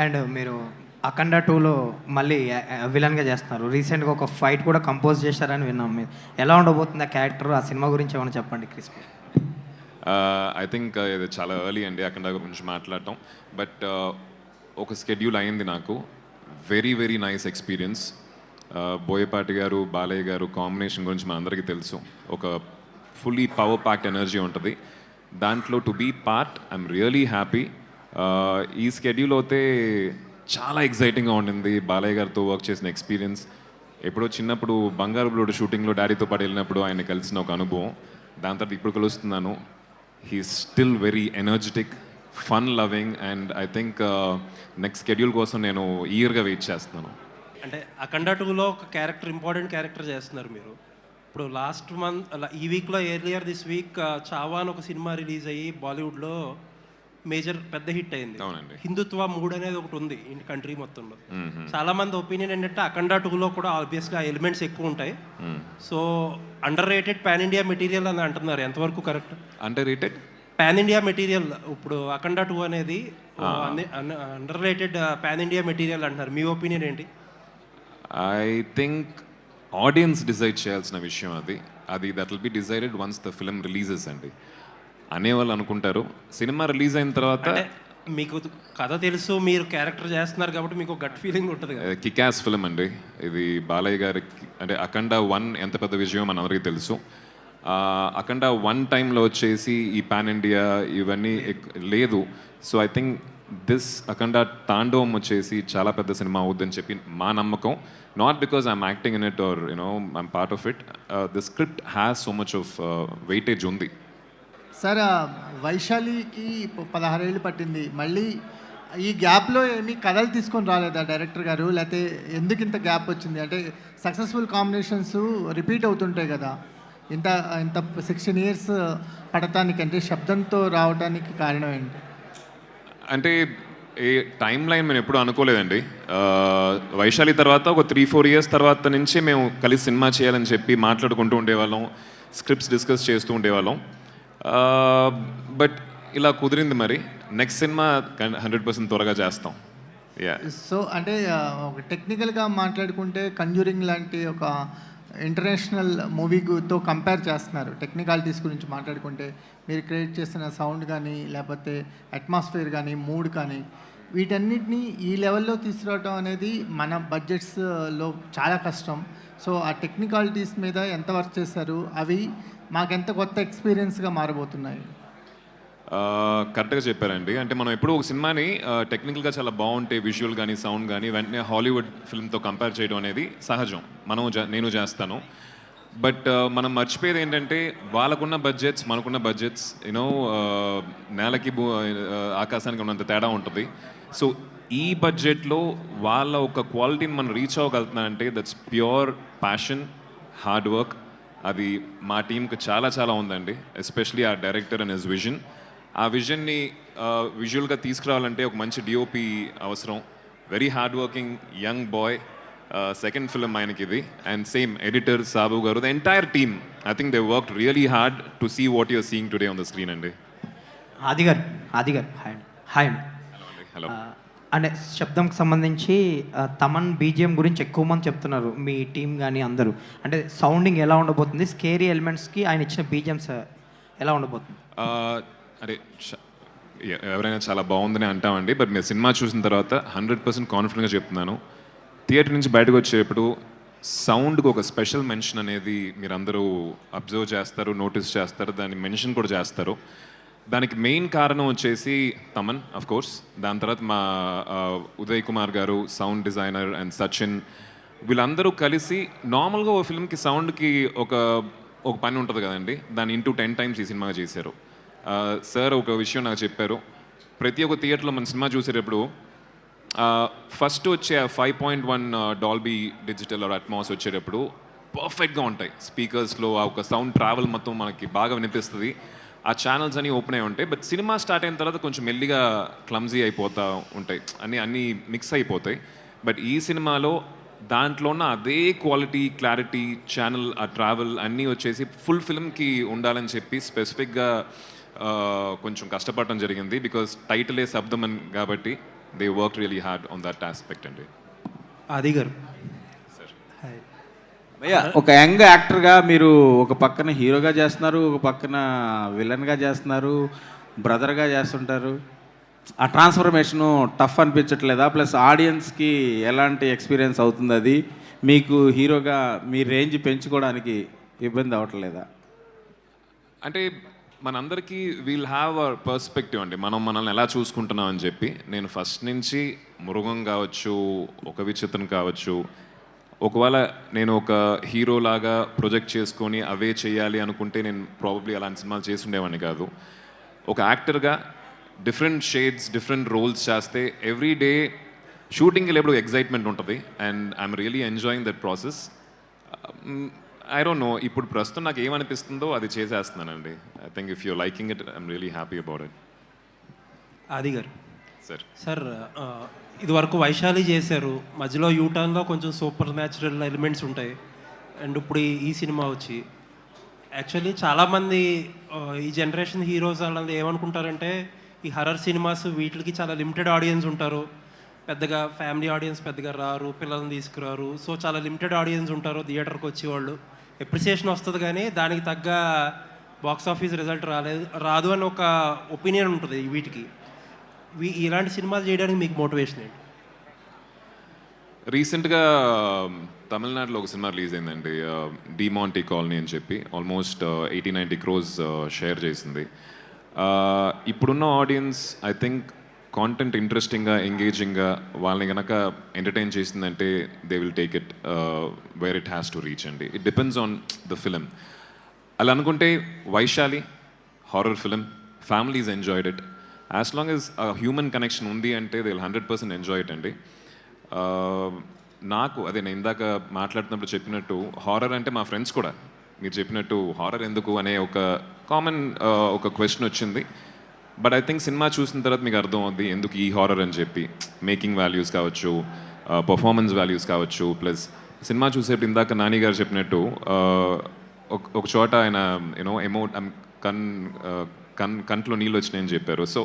And మీరు అఖండ 2లో మళ్ళీ విలన్గా చేస్తున్నారు. రీసెంట్గా ఒక ఫైట్ కూడా కంపోజ్ చేశారని విన్నాం. మీరు ఎలా ఉండబోతుంది ఆ క్యారెక్టర్, ఆ సినిమా గురించి ఏమైనా చెప్పండి క్రిస్పీ. ఐ థింక్ ఇది చాలా ఎర్లీ అండి అఖండ గురించి మాట్లాడటం. బట్ ఒక స్కెడ్యూల్ అయింది నాకు. Very very nice experience. Boyapati గారు, బాలయ్య గారు కాంబినేషన్ గురించి మన అందరికీ తెలుసు. ఒక ఫుల్లీ పవర్ ప్యాక్డ్ ఎనర్జీ ఉంటుంది దాంట్లో. To be part I'm really happy. ఈ స్కెడ్యూల్ అయితే చాలా ఎక్సైటింగ్గా ఉండింది. బాలయ్య గారితో వర్క్ చేసిన ఎక్స్పీరియన్స్, ఎప్పుడో చిన్నప్పుడు బంగారు బ్లూడ్ షూటింగ్లో డాడీతో పాటు వెళ్ళినప్పుడు ఆయన కలిసిన ఒక అనుభవం. దాని తర్వాత ఇప్పుడు కలుస్తున్నాను. He still very energetic, fun loving, and I think next schedule కోసం నేను ఈగర్గా వెయిట్ చేస్తున్నాను. అంటే అఖండ 2లో ఒక క్యారెక్టర్, ఇంపార్టెంట్ క్యారెక్టర్ చేస్తున్నారు మీరు. ఇప్పుడు లాస్ట్ మంత్ ఈ వీక్లో, ఎర్లియర్ దిస్ వీక్ చావా అని ఒక సినిమా రిలీజ్ అయ్యి బాలీవుడ్లో మేజర్ పెద్ద హిట్ అయింది. అవునండి. హిందుత్వ మూడ్ అనేది ఒకటి ఉంది కంట్రీ మొత్తంలో. చాలా మంది ఒపీనియన్ ఏంటంటే అఖండ 2లో కూడా ఆబ్వియస్గా ఎలిమెంట్స్ ఎక్కువ ఉంటాయి. So under rated pan India material అని అంటున్నారు, ఎంతవరకు correct? Under rated pan India material. ఇప్పుడు అఖండ 2 అనేది under rated pan India material అంటున్నారు. మీ ఒపీనియన్ ఏంటి? ఐ థింక్ ఆడియన్స్ డిసైడ్ చేయాల్సిన విషయం అది that will be decided once the film releases అండి. అనేవాళ్ళు అనుకుంటారు సినిమా రిలీజ్ అయిన తర్వాత. మీకు కథ తెలుసు, మీరు క్యారెక్టర్ చేస్తున్నారు కాబట్టి మీకు గట్ ఫీలింగ్ ఉంటుంది కదా. కికాస్ ఫిల్మ్ అండి ఇది. బాలయ్య గారికి అంటే అఖండ 1 ఎంత పెద్ద విజయం మన అందరికీ తెలుసు. అఖండ 1 టైంలో వచ్చేసి ఈ పాన్ ఇండియా ఇవన్నీ లేదు. సో ఐ థింక్ దిస్ అఖండ తాండవం వచ్చేసి చాలా పెద్ద సినిమా అవుద్దని చెప్పి మా నమ్మకం. Not because I'm acting in it or I'm part of it. The script has so much of weightage ఉంది. సార్, వైశాలికి 16 ఏళ్ళు పట్టింది. మళ్ళీ ఈ గ్యాప్లో ఏమీ కథలు తీసుకొని రాలేదా డైరెక్టర్ గారు? లేకపోతే ఎందుకు ఇంత గ్యాప్ వచ్చింది? అంటే సక్సెస్ఫుల్ కాంబినేషన్స్ రిపీట్ అవుతుంటాయి కదా. ఇంత ఇంత 16 ఇయర్స్ పడటానికి, అంటే శబ్దంతో రావడానికి కారణం ఏంటి? అంటే ఏ టైం లైన్ మేము ఎప్పుడు అనుకోలేదండి. వైశాలి తర్వాత ఒక 3-4 ఇయర్స్ తర్వాత నుంచి మేము కలిసి సినిమా చేయాలని చెప్పి మాట్లాడుకుంటూ ఉండేవాళ్ళం, స్క్రిప్ట్స్ డిస్కస్ చేస్తూ ఉండేవాళ్ళం. బట్ ఇలా కుదిరింది. మరి నెక్స్ట్ సినిమా 100% త్వరగా చేస్తాం. సో అంటే ఒక టెక్నికల్గా మాట్లాడుకుంటే కంజూరింగ్ లాంటి ఒక ఇంటర్నేషనల్ మూవీతో కంపేర్ చేస్తున్నారు. టెక్నికాలిటీస్ గురించి మాట్లాడుకుంటే మీరు క్రియేట్ చేసిన సౌండ్ కానీ, లేకపోతే అట్మాస్ఫియర్ కానీ, మూడ్ కానీ, వీటన్నిటిని ఈ లెవెల్లో తీసుకురావడం అనేది మన బడ్జెట్స్లో చాలా కష్టం. సో ఆ టెక్నికాలిటీస్ మీద ఎంత వర్క్ చేశారు? అవి మాకెంత కొత్త ఎక్స్పీరియన్స్గా మారబోతున్నాయి? కరెక్ట్గా చెప్పారండి. అంటే మనం ఎప్పుడు ఒక సినిమాని టెక్నికల్గా చాలా బాగుంటే, విజువల్ కానీ సౌండ్ కానీ, వెంటనే హాలీవుడ్ ఫిల్మ్తో కంపేర్ చేయడం అనేది సహజం. నేను చేస్తాను. బట్ మనం మర్చిపోయేది ఏంటంటే వాళ్ళకున్న బడ్జెట్స్, మనకున్న బడ్జెట్స్ నేలకి ఆకాశానికి ఉన్నంత తేడా ఉంటుంది. సో ఈ బడ్జెట్లో వాళ్ళ ఒక క్వాలిటీని మనం రీచ్ అవ్వగలుగుతున్నామంటే that's pure passion, hard work. అది మా టీంకి చాలా చాలా ఉందండి. ఎస్పెషలీ ఆ డైరెక్టర్ అండ్ హిస్ విజన్. ఆ విజన్ని విజువల్గా తీసుకురావాలంటే ఒక మంచి డిఓపి అవసరం. Very hard working young boy. Second film ఆయనకి ఇది. And same editor Sabu garu, the entire team, I think they worked really hard to see what you're seeing today on the screen అండి. ఆది గారు hi అండి. హలో. అంటే శబ్దంకి సంబంధించి Thaman BGM గురించి ఎక్కువ మంది చెప్తున్నారు, మీ టీం కానీ అందరూ. అంటే సౌండింగ్ ఎలా ఉండబోతుంది, స్కేరీ ఎలిమెంట్స్కి ఆయన ఇచ్చిన బీజిఎమ్స్ ఎలా ఉండబోతుంది? అరే ఎవరైనా చాలా బాగుందని అంటామండి. బట్ మీరు సినిమా చూసిన తర్వాత 100% కాన్ఫిడెంట్గా చెప్తున్నాను. థియేటర్ నుంచి బయటకు వచ్చేటప్పుడు సౌండ్కి ఒక స్పెషల్ మెన్షన్ అనేది మీరు అందరూ అబ్జర్వ్ చేస్తారు, నోటీస్ చేస్తారు, దాన్ని మెన్షన్ కూడా చేస్తారు. దానికి మెయిన్ కారణం వచ్చేసి తమన్ ఆఫ్ కోర్స్. దాని తర్వాత మా ఉదయ్ కుమార్ గారు, సౌండ్ డిజైనర్, అండ్ సచిన్, వీళ్ళందరూ కలిసి నార్మల్గా ఓ ఫిల్మ్కి సౌండ్కి ఒక పని ఉంటుంది కదండి, దాన్ని ఇంటూ 10 టైమ్స్ ఈ సినిమాగా చేశారు. సార్ ఒక విషయం నాకు చెప్పారు. ప్రతి ఒక్క థియేటర్లో మన సినిమా చూసేటప్పుడు ఫస్ట్ వచ్చే 5.1 డాల్బీ డిజిటల్ ఆర్ అట్మాస్ వచ్చేటప్పుడు పర్ఫెక్ట్గా ఉంటాయి. స్పీకర్స్లో ఆ ఒక సౌండ్ ట్రావెల్ మొత్తం మనకి బాగా వినిపిస్తుంది. ఆ ఛానల్స్ అన్నీ ఓపెన్ అయి ఉంటాయి. బట్ సినిమా స్టార్ట్ అయిన తర్వాత కొంచెం మెల్లిగా క్లమ్జీ అయిపోతూ ఉంటాయి, అన్నీ మిక్స్ అయిపోతాయి. బట్ ఈ సినిమాలో దాంట్లో ఉన్న అదే క్వాలిటీ, క్లారిటీ, ఛానల్, ఆ ట్రావెల్ అన్నీ వచ్చేసి ఫుల్ ఫిల్మ్కి ఉండాలని చెప్పి స్పెసిఫిక్గా కొంచెం కష్టపడటం జరిగింది. బికాజ్ టైటిలే శబ్దం అని కాబట్టి they work really hard on that aspect అండి. ఆది గారు సార్ హాయ్. భయ్యా, ఒక యంగ్ యాక్టర్గా మీరు ఒక పక్కన హీరోగా చేస్తున్నారు, ఒక పక్కన విలన్గా చేస్తున్నారు, బ్రదర్గా చేస్తుంటారు. ఆ ట్రాన్స్ఫర్మేషను టఫ్ అనిపించట్లేదా? ప్లస్ ఆడియన్స్కి ఎలాంటి ఎక్స్పీరియన్స్ అవుతుంది అది? మీకు హీరోగా మీ రేంజ్ పెంచుకోవడానికి ఇబ్బంది అవ్వట్లేదా? అంటే మనందరికీ వీల్ హ్యావ్ అ పర్స్పెక్టివ్ అండి, మనం మనల్ని ఎలా చూసుకుంటున్నాం అని చెప్పి. నేను ఫస్ట్ నుంచి మృగం కావచ్చు, ఒక విచిత్రం కావచ్చు, ఒకవేళ నేను ఒక హీరోలాగా ప్రొజెక్ట్ చేసుకొని అవే చేయాలి అనుకుంటే నేను ప్రాబబ్లీ అలాంటి సినిమాలు చేసి ఉండేవాడిని కాదు. ఒక యాక్టర్గా డిఫరెంట్ షేడ్స్, డిఫరెంట్ రోల్స్ చేస్తే ఎవ్రీ డే షూటింగ్కి వెళ్ళేప్పుడు ఎగ్జైట్మెంట్ ఉంటుంది and I'm really enjoying that process. I don't know, ఇప్పుడు ప్రస్తుతం నాకు ఏమనిపిస్తుందో అది చేసేస్తున్నానండి. I think if you liking it I'm really happy about it. Aadi గారు సార్ సార్, ఇది వరకు వైశాలి చేశారు, మధ్యలో యూటర్న్లో కొంచెం సూపర్ న్యాచురల్ ఎలిమెంట్స్ ఉంటాయి, అండ్ ఇప్పుడు ఈ సినిమా వచ్చి యాక్చువల్లీ చాలామంది ఈ జనరేషన్ హీరోస్ వాళ్ళని ఏమనుకుంటారంటే ఈ హర్రర్ సినిమాస్ వీటికి చాలా లిమిటెడ్ ఆడియన్స్ ఉంటారు, పెద్దగా ఫ్యామిలీ ఆడియన్స్ పెద్దగా రారు, పిల్లల్ని తీసుకురారు, సో చాలా లిమిటెడ్ ఆడియన్స్ ఉంటారు థియేటర్కి వచ్చేవాళ్ళు, ఎప్రిసియేషన్ వస్తుంది కానీ దానికి తగ్గ బాక్స్ ఆఫీస్ రిజల్ట్ రాదు అని ఒక ఒపీనియన్ ఉంటుంది వీటికి. ఇలాంటి సినిమాలు చేయడానికి మీకు మోటివేషన్ ఏంటి? రీసెంట్గా తమిళనాడులో ఒక సినిమా రిలీజ్ అయిందండి, డిమాంటీ కాలనీ అని చెప్పి. ఆల్మోస్ట్ 80-90 crores షేర్ చేసింది. ఇప్పుడున్న ఆడియన్స్ ఐ థింక్ కాంటెంట్ ఇంట్రెస్టింగ్గా, ఎంగేజింగ్గా వాళ్ళని కనుక ఎంటర్టైన్ చేసిందంటే they will take it where it has to reach అండి. It depends on the film. అలా అనుకుంటే Vaishali horror film, families enjoyed it. As long as human connection ఉంది అంటే దే విల్ 100% ఎంజాయ్ ఇట్ అండి. నాకు అదే నేను ఇందాక మాట్లాడుతున్నప్పుడు చెప్పినట్టు హారర్ అంటే మా ఫ్రెండ్స్ కూడా మీరు చెప్పినట్టు హారర్ ఎందుకు అనే ఒక కామన్ ఒక క్వశ్చన్ వచ్చింది. బట్ ఐ థింక్ సినిమా చూసిన తర్వాత మీకు అర్థం అవుద్ది ఎందుకు ఈ హారర్ అని చెప్పి. మేకింగ్ వాల్యూస్ కావచ్చు, పర్ఫార్మెన్స్ వాల్యూస్ కావచ్చు, ప్లస్ సినిమా చూసేప్పుడు ఇందాక నాని గారు చెప్పినట్టు ఒక చోట ఆయన యూనో కంట్లో నీళ్ళు వచ్చినాయని చెప్పారు. సో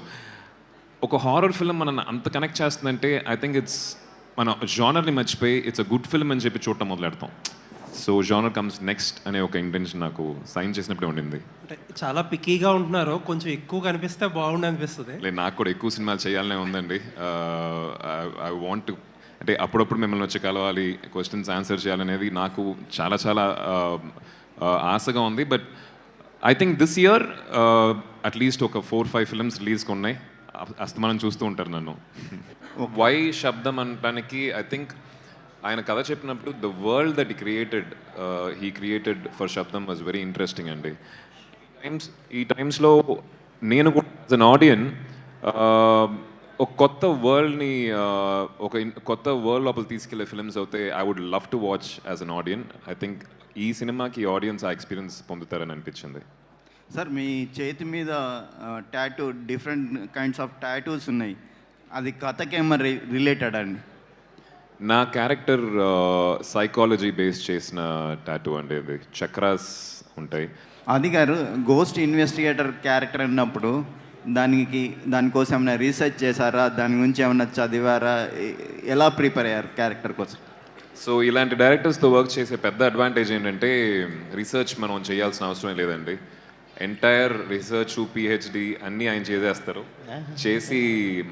ఒక హారర్ ఫిల్మ్ మనల్ని అంత కనెక్ట్ చేస్తుందంటే ఐ థింక్ ఇట్స్ మన జానర్ని మర్చిపోయి ఇట్స్ అ గుడ్ ఫిల్మ్ అని చెప్పి చూడటం మొదలెడతాం. సో జానర్ కమ్స్ నెక్స్ట్ అనే ఒక ఇంటెన్షన్ నాకు సైన్ చేసినప్పుడే ఉండింది. అంటే చాలా పిక్కీగా ఉంటున్నారు, కొంచెం ఎక్కువ కనిపిస్తే బాగుండు అనిపిస్తుంది. లేదు, నాకు కూడా ఎక్కువ సినిమాలు చేయాలనే ఉందండి. ఐ వాంట్ టు, అంటే అప్పుడప్పుడు మిమ్మల్ని వచ్చి కలవాలి, క్వశ్చన్స్ ఆన్సర్ చేయాలనేది నాకు చాలా చాలా ఆశగా ఉంది. But I think this year at least ఒక 4-5 ఫిల్మ్స్ రిలీజ్కి ఉన్నాయి. అస్తమానం చూస్తూ ఉంటారు నన్ను. వై శబ్దం అనడానికి ఐ థింక్ ఆయన కథ చెప్పినప్పుడు the world that he created for శబ్దం వాజ్ వెరీ ఇంట్రెస్టింగ్ అండి. ఈ టైమ్స్లో నేను కూడా యాజ్ అన్ ఆడియన్ ఒక కొత్త వరల్డ్ని కొత్త వరల్డ్ లోపల తీసుకెళ్లే ఫిల్మ్స్ అయితే I would love to watch as an audience. I think ఈ సినిమాకి ఆడియన్స్ ఆ ఎక్స్పీరియన్స్ పొందుతారని అనిపించింది. సార్, మీ చేతి మీద tattoo different kinds of tattoos ఉన్నాయి, అది కథకేమో రిలేటెడ్ అండి? నా క్యారెక్టర్ సైకాలజీ బేస్ చేసిన టాటూ అండి. అది చక్రాస్ ఉంటాయి. అది గారు గోస్ట్ ఇన్వెస్టిగేటర్ క్యారెక్టర్ అన్నప్పుడు దానికోసం ఏమైనా రీసెర్చ్ చేశారా? దాని గురించి ఏమైనా చదివారా? ఎలా ప్రిపేర్ అయ్యారు క్యారెక్టర్ కోసం? సో ఇలాంటి డైరెక్టర్స్తో వర్క్ చేసే పెద్ద అడ్వాంటేజ్ ఏంటంటే రీసెర్చ్ మనం చేయాల్సిన అవసరం లేదండి. ఎంటైర్ రీసెర్చ్, పిహెచ్డి అన్నీ ఆయన చేసేస్తారు, చేసి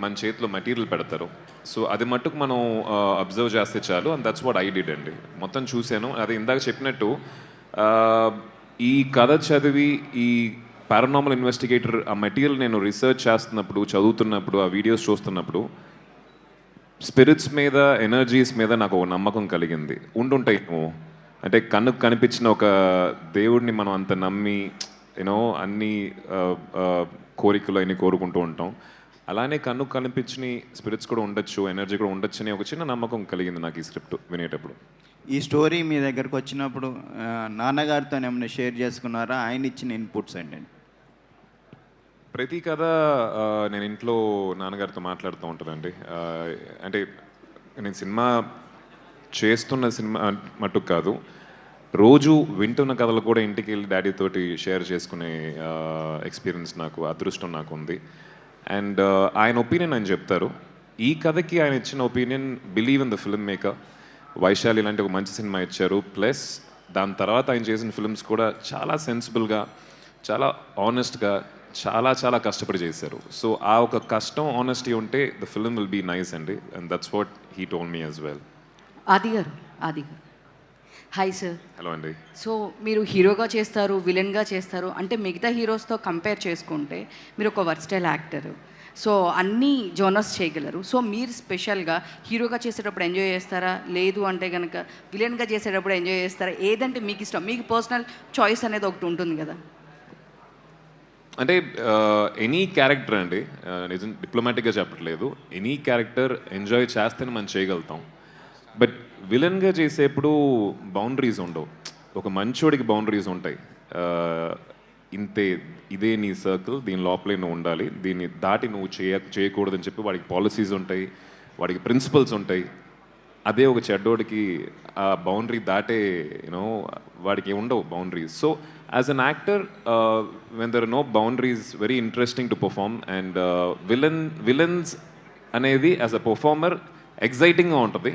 మన చేతిలో మెటీరియల్ పెడతారు. సో అది మట్టుకు మనం అబ్జర్వ్ చేస్తే చాలు. And that's what I did అండి. మొత్తం చూశాను. అది ఇందాక చెప్పినట్టు ఈ కథ చదివి ఈ పారానార్మల్ ఇన్వెస్టిగేటర్ ఆ మెటీరియల్ నేను రీసెర్చ్ చేస్తున్నప్పుడు, చదువుతున్నప్పుడు, ఆ వీడియోస్ చూస్తున్నప్పుడు స్పిరిట్స్ మీద, ఎనర్జీస్ మీద నాకు ఒక నమ్మకం కలిగింది. ఉండుంటాయి అంటే కన్నుకు కనిపించిన ఒక దేవుడిని మనం అంత నమ్మి అన్ని కోరికలు అన్ని కోరుకుంటూ ఉంటాం. అలానే కన్నుకు కనిపించిన స్పిరిట్స్ కూడా ఉండొచ్చు, ఎనర్జీ కూడా ఉండొచ్చు అనే ఒక చిన్న నమ్మకం కలిగింది నాకు ఈ స్క్రిప్ట్ వినేటప్పుడు. ఈ స్టోరీ మీ దగ్గరకు వచ్చినప్పుడు నాన్నగారితో ఏమైనా షేర్ చేసుకున్నారా? ఆయన ఇచ్చిన ఇన్పుట్స్ ఏంటండి? ప్రతి కథ నేను ఇంట్లో నాన్నగారితో మాట్లాడుతూ ఉంటానండి. అంటే నేను సినిమా చేస్తున్న సినిమా మట్టుకు కాదు, రోజు వింటున్న కథలు కూడా ఇంటికి వెళ్ళి డాడీతోటి షేర్ చేసుకునే ఎక్స్పీరియన్స్ నాకు, అదృష్టం నాకు ఉంది. అండ్ ఆయన ఒపీనియన్ ఆయన చెప్తారు. ఈ కథకి ఆయన ఇచ్చిన opinion believe in the film maker. Vaishali ఇలాంటి ఒక మంచి సినిమా ఇచ్చారు. ప్లస్ దాని తర్వాత ఆయన చేసిన ఫిల్మ్స్ కూడా చాలా సెన్సిబుల్గా, చాలా ఆనెస్ట్గా, చాలా చాలా కష్టపడి చేశారు. సో ఆ ఒక కష్టం, ఆనెస్టీ ఉంటే the film will be nice అండి. And that's what he told me as well. Aadi గారు హాయ్ సార్. హలో అండి. సో మీరు హీరోగా చేస్తారు, విలన్గా చేస్తారు, అంటే మిగతా హీరోస్తో కంపేర్ చేసుకుంటే మీరు ఒక వర్స్టైల్ యాక్టర్. సో అన్ని జోనర్స్ చేయగలరు. సో మీరు స్పెషల్గా హీరోగా చేసేటప్పుడు ఎంజాయ్ చేస్తారా, లేదు అంటే కనుక విలన్గా చేసేటప్పుడు ఎంజాయ్ చేస్తారా? ఏదంటే మీకు ఇష్టం, మీకు పర్సనల్ చాయిస్ అనేది ఒకటి ఉంటుంది కదా. అంటే ఎనీ క్యారెక్టర్ అండి, నిజం డిప్లొమాటిక్గా చెప్పట్లేదు, ఎనీ క్యారెక్టర్ ఎంజాయ్ చేస్తేనే మనం చేయగలుగుతాం. బట్ విలన్గా చేసేప్పుడు బౌండరీస్ ఉండవు. ఒక మంచోడికి బౌండరీస్ ఉంటాయి. ఇంతే, ఇదే నీ సర్కిల్, దీని లోపలే నువ్వు ఉండాలి, దీన్ని దాటి నువ్వు చేయకూడదని చెప్పి వాడికి పాలసీస్ ఉంటాయి, వాడికి ప్రిన్సిపల్స్ ఉంటాయి. అదే ఒక చెడ్డోడికి ఆ బౌండరీ దాటే యూనో వాడికి ఉండవు boundaries. So as an actor when there are no boundaries, very interesting to perform. And villains అనేది యాజ్ అ పర్ఫార్మర్ ఎగ్జైటింగ్గా ఉంటుంది.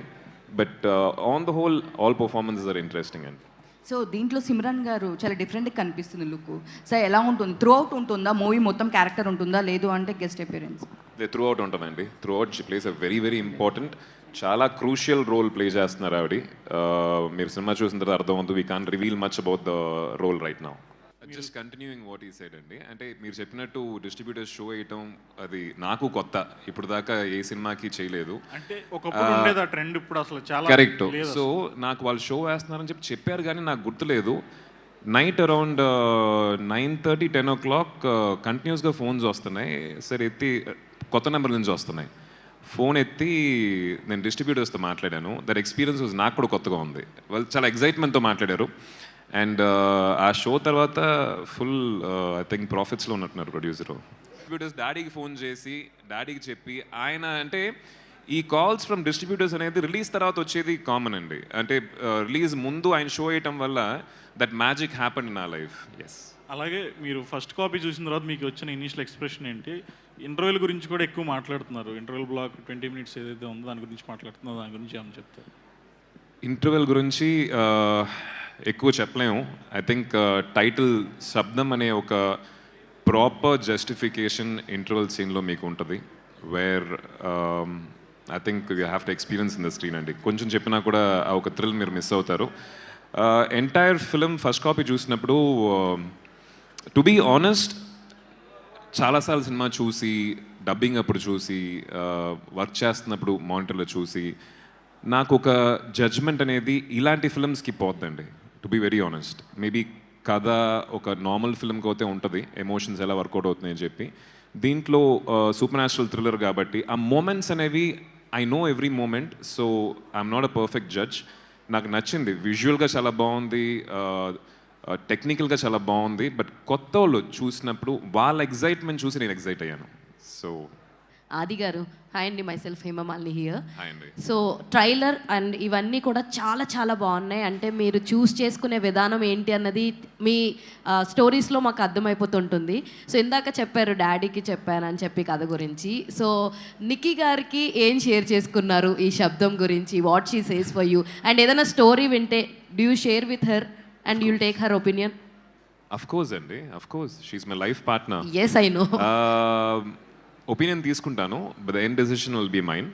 But on the whole all performances are interesting అండి. సో దీంట్లో సిమ్రాన్ గారు చాలా డిఫరెంట్గా కనిపిస్తుంది లుక్. సో ఎలా ఉంటుంది? త్రూ అవుట్ ఉంటుందా మూవీ మొత్తం క్యారెక్టర్ ఉంటుందా, లేదు అంటే గెస్ట్ అపియరెన్స్? త్రూ అవుట్ ఉంటుందండి. Throughout she plays a very very important, చాలా క్రూషియల్ రోల్ ప్లే చేస్తున్నారు ఆవిడ. మీరు సినిమా చూసిన తర్వాత అర్థం అవుతుంది. We can reveal much about the role right now. Just continuing what ఈ సైడ్ అండి. అంటే మీరు చెప్పినట్టు డిస్ట్రిబ్యూటర్స్ షో వేయటం అది నాకు కొత్త, ఇప్పుడు దాకా ఏ సినిమాకి చేయలేదు. అంటే ఒకప్పుడు ఉండేది ఆ ట్రెండ్, ఇప్పుడు అసలు చాలా కరెక్ట్. సో నాకు వాళ్ళు షో వేస్తున్నారని చెప్పారు కానీ నాకు గుర్తులేదు. నైట్ అరౌండ్ 9:30, 10 o'clock కంటిన్యూస్గా ఫోన్స్ వస్తున్నాయి. సరే ఎత్తి, కొత్త నెంబర్ నుంచి వస్తున్నాయి. ఫోన్ ఎత్తి నేను డిస్ట్రిబ్యూటర్స్తో మాట్లాడాను. దట్ ఎక్స్పీరియన్స్ నాకు కూడా కొత్తగా ఉంది. వాళ్ళు చాలా ఎగ్జైట్మెంట్తో మాట్లాడారు. అండ్ ఆ షో తర్వాత ఫుల్ ఐ థింక్ ప్రాఫిట్స్లో ఉన్నట్టున్నారు ప్రొడ్యూసరు. డిస్ట్రిబ్యూటర్స్ డాడీకి ఫోన్ చేసి డాడీకి చెప్పి ఆయన, అంటే ఈ కాల్స్ ఫ్రమ్ డిస్ట్రిబ్యూటర్స్ అనేది రిలీజ్ తర్వాత వచ్చేది కామన్ అండి. అంటే రిలీజ్ ముందు ఆయన షో వేయటం వల్ల దట్ మ్యాజిక్ హ్యాపెండ్ ఇన్ ఆ లైఫ్. ఎస్. అలాగే మీరు ఫస్ట్ కాపీ చూసిన తర్వాత మీకు వచ్చిన ఇనిషియల్ ఎక్స్ప్రెషన్ ఏంటి? ఇంటర్వ్యూల గురించి కూడా ఎక్కువ మాట్లాడుతున్నారు. ఇంటర్వ్యూల్ బ్లాక్ 20 minutes ఏదైతే ఉందో దాని గురించి మాట్లాడుతున్నారు, దాని గురించి ఏమైనా చెప్తారు? ఇంటర్వెల్ గురించి ఎక్కువ చెప్పలేము. ఐ థింక్ టైటిల్ శబ్దం అనే ఒక ప్రాపర్ జస్టిఫికేషన్ ఇంటర్వెల్ సీన్లో మీకు ఉంటుంది. Where I think you have to experience in the screen అండి. కొంచెం చెప్పినా కూడా ఆ ఒక థ్రిల్ మీరు మిస్ అవుతారు. ఎంటైర్ ఫిలిం ఫస్ట్ కాపీ చూసినప్పుడు టు బీ ఆనెస్ట్ చాలాసార్లు సినిమా చూసి, డబ్బింగ్ అప్పుడు చూసి, వర్క్ చేస్తున్నప్పుడు మానిటర్లో చూసి నాకు ఒక జడ్జ్మెంట్ అనేది ఇలాంటి ఫిల్మ్స్కి పోతుందండి. To be very honest, maybe కథ ఒక నార్మల్ ఫిల్మ్కి అయితే ఉంటుంది, ఎమోషన్స్ ఎలా వర్కౌట్ అవుతున్నాయని చెప్పి. దీంట్లో సూపర్ న్యాచురల్ థ్రిల్లర్ కాబట్టి ఆ మూమెంట్స్ అనేవి I know every moment. So I'm not a perfect judge. నాకు నచ్చింది, విజువల్గా చాలా బాగుంది, టెక్నికల్గా చాలా బాగుంది. బట్ కొత్త వాళ్ళు చూసినప్పుడు వాళ్ళ ఎగ్జైట్మెంట్ చూసి నేను ఎగ్జైట్ అయ్యాను. సో ఆది గారు, హాయ్ అండి, myself Hemamalini here. Hi అండి. సో ట్రైలర్ అండ్ ఇవన్నీ కూడా చాలా చాలా బాగున్నాయి. అంటే మీరు చూస్ చేసుకునే విధానం ఏంటి అన్నది మీ స్టోరీస్లో మాకు అర్థమైపోతుంటుంది. సో ఇందాక చెప్పారు డాడీకి చెప్పానని చెప్పి కథ గురించి. సో నిక్కీ గారికి ఏం షేర్ చేసుకున్నారు ఈ శబ్దం గురించి? What she says for you? And ఏదైనా స్టోరీ వింటే do you share with her and you'll take her opinion? Of course అండి, of course, she's my life partner. Yes, I know. Opinion తీసుకుంటాను, but the end decision will be mine.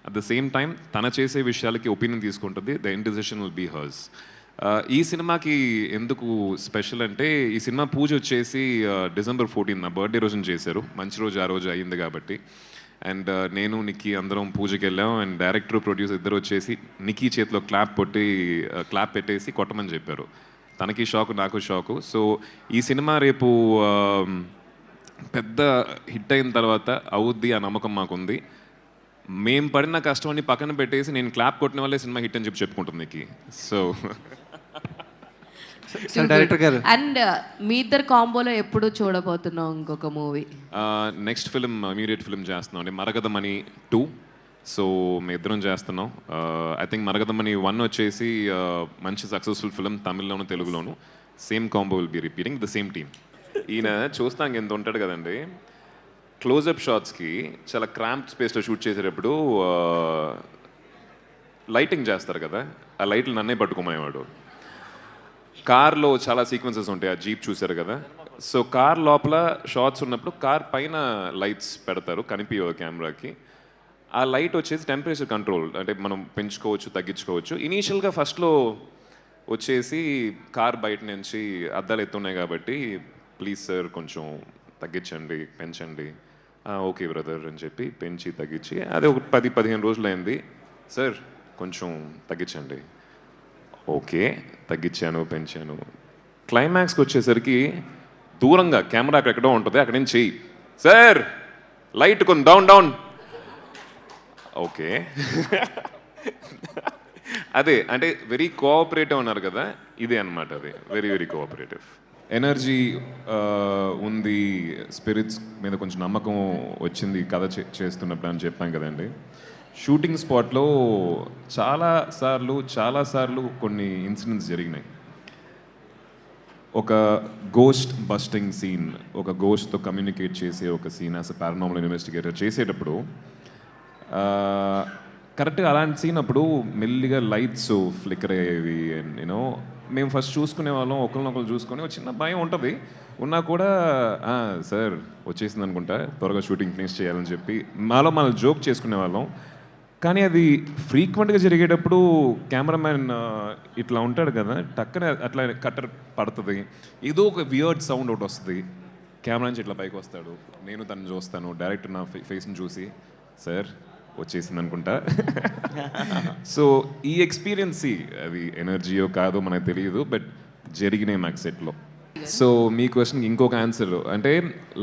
At the same time తన చేసే విషయాలకి opinion తీసుకుంటుంది. The end decision will be hers. ఈ సినిమాకి ఎందుకు special అంటే, ఈ సినిమా పూజ వచ్చేసి December 14 నా బర్త్డే రోజున చేశారు. మంచి రోజు ఆ రోజు అయ్యింది కాబట్టి. అండ్ నేను నిక్కీ అందరం పూజకి వెళ్ళాం. అండ్ డైరెక్టర్, ప్రొడ్యూసర్ ఇద్దరు వచ్చేసి నిక్కీ చేతిలో క్లాప్ పెట్టేసి కొట్టమని చెప్పారు. తనకి షాకు, నాకు షాకు. సో ఈ సినిమా రేపు పెద్ద హిట్ అయిన తర్వాత అవుద్ది ఆ నమ్మకం మాకుంది. మేము పడిన కష్టం పక్కన పెట్టేసి నేను క్లాప్ కొట్టిన వాళ్ళే సినిమా హిట్ అని చెప్పుకుంటుంది నీకు. సో డైరెక్టర్ గారు, అండ్ మీ ఇద్దరు కాంబోలో ఎప్పుడు చూడబోతున్నాం ఇంకొక movie? Next film, immediate film చేస్తున్నాం అండి, మరగదమణి 2. సో మేము ఇద్దరం చేస్తున్నాం. ఐ థింక్ మరగదమణి 1 వచ్చేసి మంచి సక్సెస్ఫుల్ ఫిలిం, తమిళ్లోను తెలుగులోను. Same combo will be repeating, the same team. ఈయన చూస్తాం ఎంత ఉంటాడు కదండి. క్లోజప్ షాట్స్కి చాలా క్రాంప్ స్పేస్లో షూట్ చేసేటప్పుడు లైటింగ్ చేస్తారు కదా, ఆ లైట్లు నన్నే పట్టుకోమనేవాడు. కార్లో చాలా సీక్వెన్సెస్ ఉంటాయి, ఆ జీప్ చూశారు కదా. సో కార్ లోపల షార్ట్స్ ఉన్నప్పుడు కార్ పైన లైట్స్ పెడతారు, కనిపించవు కెమెరాకి. ఆ లైట్ వచ్చేసి టెంపరేచర్ కంట్రోల్, అంటే మనం పెంచుకోవచ్చు తగ్గించుకోవచ్చు. ఇనీషియల్గా ఫస్ట్లో వచ్చేసి కార్ బయట నుంచి అద్దాలు ఎత్తున్నాయి కాబట్టి ప్లీజ్ సార్ కొంచెం తగ్గించండి పెంచండి, ఓకే బ్రదర్ అని చెప్పి పెంచి తగ్గించి అది ఒక 10-15 రోజులు అయింది. సార్ కొంచెం తగ్గించండి, ఓకే తగ్గించాను పెంచాను. క్లైమాక్స్కి వచ్చేసరికి దూరంగా కెమెరా ఎక్కడో ఉంటుంది, అక్కడి నుంచి చెయ్యి సార్ లైట్ కొంచెం డౌన్ డౌన్, ఓకే. అదే అంటే వెరీ కోఆపరేటివ్ ఉన్నారు కదా, ఇదే అనమాట. అది వెరీ వెరీ కోఆపరేటివ్. ఎనర్జీ ఉంది, స్పిరిట్స్ మీద కొంచెం నమ్మకం వచ్చింది కథ చేస్తున్నప్పుడు అని చెప్పాం కదండి. షూటింగ్ స్పాట్లో చాలాసార్లు కొన్ని ఇన్సిడెంట్స్ జరిగినాయి. ఒక గోస్ట్ బస్టింగ్ సీన్, ఒక గోస్ట్తో కమ్యూనికేట్ చేసే ఒక scene as a paranormal investigator చేసేటప్పుడు కరెక్ట్గా అలాంటి సీన్ అప్పుడు మెల్లిగా లైట్స్ ఫ్లిక్కర్ అయ్యేవి. నేను మేము ఫస్ట్ చూసుకునే వాళ్ళం, ఒకరినొకరు చూసుకొని ఒక చిన్న భయం ఉంటుంది ఉన్నా కూడా సార్ వచ్చేసింది అనుకుంటా త్వరగా షూటింగ్ ఫినిష్ చేయాలని చెప్పి మనం జోక్ చేసుకునే వాళ్ళం. కానీ అది ఫ్రీక్వెంట్గా జరిగేటప్పుడు కెమెరామ్యాన్ ఇట్లా ఉంటాడు కదా, టక్కనే అట్లా కట్టర్ పడుతుంది, ఏదో ఒక వియర్డ్ సౌండ్ ఒకటి వస్తుంది, కెమెరా నుంచి ఇట్లా పైకి వస్తాడు, నేను తను చూస్తాను, డైరెక్టర్ నా ఫేస్ని చూసి సార్ వచ్చేసింది అనుకుంటా. సో ఈ ఎక్స్పీరియన్స్ అది ఎనర్జీయో కాదో మనకు తెలియదు, బట్ జరిగినాయి మాకు సెట్లో. సో మీ క్వశ్చన్కి ఇంకొక ఆన్సర్ అంటే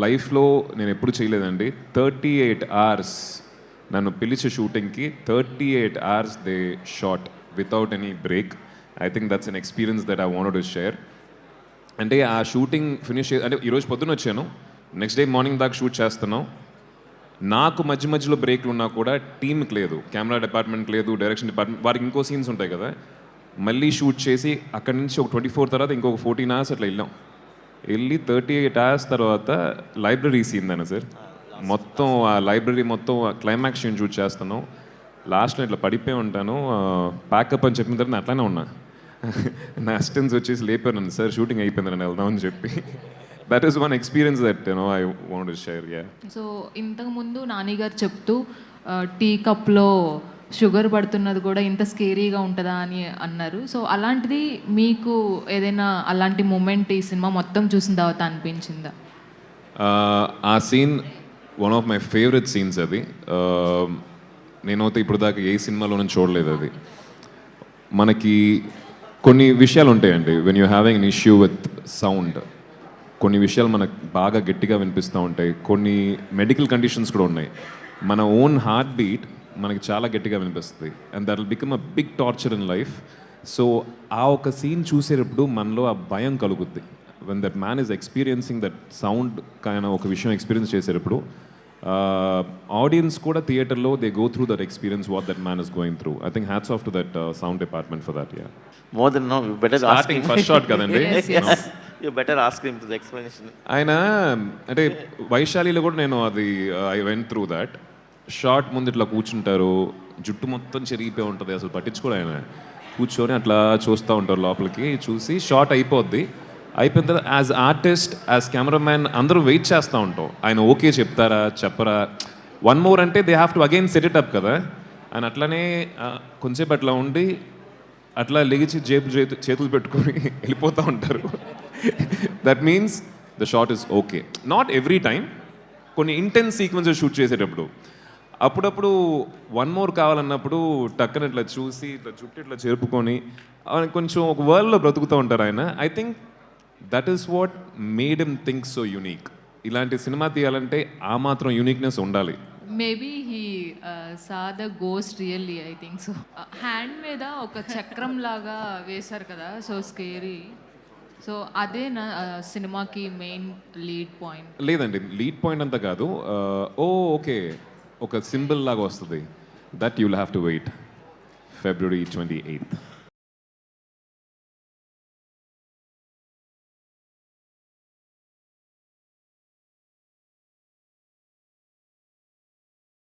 లైఫ్లో నేను ఎప్పుడు చేయలేదండి. 38 hours నన్ను పిలిచే షూటింగ్కి 38 hours they shot without any break. I think that's an experience that I wanted to share. అంటే ఆ షూటింగ్ ఫినిష్ అంటే ఈరోజు పొద్దున్న వచ్చాను, నెక్స్ట్ డే మార్నింగ్ దాకా షూట్ చేస్తున్నాం. నాకు మధ్యలో బ్రేక్లు ఉన్నా కూడా టీంకి లేదు, కెమెరా డిపార్ట్మెంట్కి లేదు, డైరెక్షన్ డిపార్ట్మెంట్ వారికి ఇంకో సీన్స్ ఉంటాయి కదా, మళ్ళీ షూట్ చేసి అక్కడి నుంచి ఒక 24 తర్వాత ఇంకొక 14 hours అట్లా వెళ్ళి 38 hours తర్వాత లైబ్రరీ సీన్ దాన్ని సార్ మొత్తం ఆ లైబ్రరీ మొత్తం క్లైమాక్స్ సీన్ షూట్ చేస్తున్నాం. లాస్ట్లో ఇట్లా పడిపోయి ఉంటాను, ప్యాకప్ అని చెప్పిన తర్వాత నేను అట్లానే ఉన్నా. నా అసిస్టెంట్స్ వచ్చేసి లేపాను, సార్ షూటింగ్ అయిపోయిందని వెళ్దామని చెప్పి. That is one experience that I want to share. So ఇంతకుముందు నాని గారు చెప్తూ టీ కప్లో షుగర్ పడుతున్నది కూడా ఇంత స్కేరీగా ఉంటుందా అని అన్నారు. సో అలాంటిది మీకు ఏదైనా అలాంటి మూమెంట్ ఈ సినిమా మొత్తం చూసిన తర్వాత అనిపించిందా? ఆ scene one of my favourite scenes. అది నేనైతే ఇప్పుడు దాకా ఏ సినిమాలోనూ చూడలేదు. అది మనకి కొన్ని విషయాలు ఉంటాయండి, when you having an issue with sound, కొన్ని విషయాలు మనకు బాగా గట్టిగా వినిపిస్తూ ఉంటాయి. కొన్ని మెడికల్ కండిషన్స్ కూడా ఉన్నాయి. మన ఓన్ హార్ట్ బీట్ మనకి చాలా గట్టిగా వినిపిస్తుంది, and that will become a big torture in life. So ఆ ఒక సీన్ చూసేటప్పుడు మనలో ఆ భయం కలుగుద్ది. When that man is experiencing that sound కానీ ఒక విషయం ఎక్స్పీరియన్స్ చేసేటప్పుడు ఆడియన్స్ కూడా థియేటర్లో they go through that experience what that man is going through. I think hats off to that sound department for that. Ya more than no better starting first shot కదండి. You better ask him to the explanation. ఆయన అంటే వైశాలిలో కూడా నేను అది I went through that short. ముందు ఇట్లా కూర్చుంటారు, జుట్టు మొత్తం చెరిగిపోయి ఉంటుంది, అసలు పట్టించుకోడు ఆయన. కూర్చొని అట్లా చూస్తూ ఉంటారు, లోపలికి చూసి షార్ట్ అయిపోద్ది. అయిపోయిన తర్వాత యాజ్ ఆర్టిస్ట్ యాజ్ కెమెరామ్యాన్ అందరూ వెయిట్ చేస్తూ ఉంటాం, ఆయన ఓకే చెప్తారా చెప్పరా, వన్ మోర్ అంటే they have to again set it up కదా. ఆయన అట్లనే కొంచెంసేపు అట్లా ఉండి అట్లా లెగిచి చేతులు పెట్టుకొని వెళ్ళిపోతూ ఉంటారు. That means the short is okay. Not every time, కొన్ని ఇంటెన్స్ సీక్వెన్సెస్ షూట్ చేసేటప్పుడు అప్పుడప్పుడు వన్ మోర్ కావాలన్నప్పుడు టక్కన ఇట్లా చూసి ఇట్లా చుట్టూ ఇట్లా చేరుపుకొని కొంచెం ఒక వరల్డ్లో బ్రతుకుతూ ఉంటారు ఆయన. I think that is what made him think so unique. ఇలాంటి సినిమా తీయాలంటే ఆ మాత్రం యూనిక్నెస్ ఉండాలి. Maybe he saw the ghost really, I think so. Hand మీద ఒక చక్రం లాగా వేశారు కదా, సో స్కేరీ. సో అదే నా సినిమాకి మెయిన్ లీడ్ పాయింట్. లేదండి, లీడ్ పాయింట్ అంతా కాదు. ఓకే, ఒక సింబల్ లాగా వస్తుంది. That you will have to wait February 28th.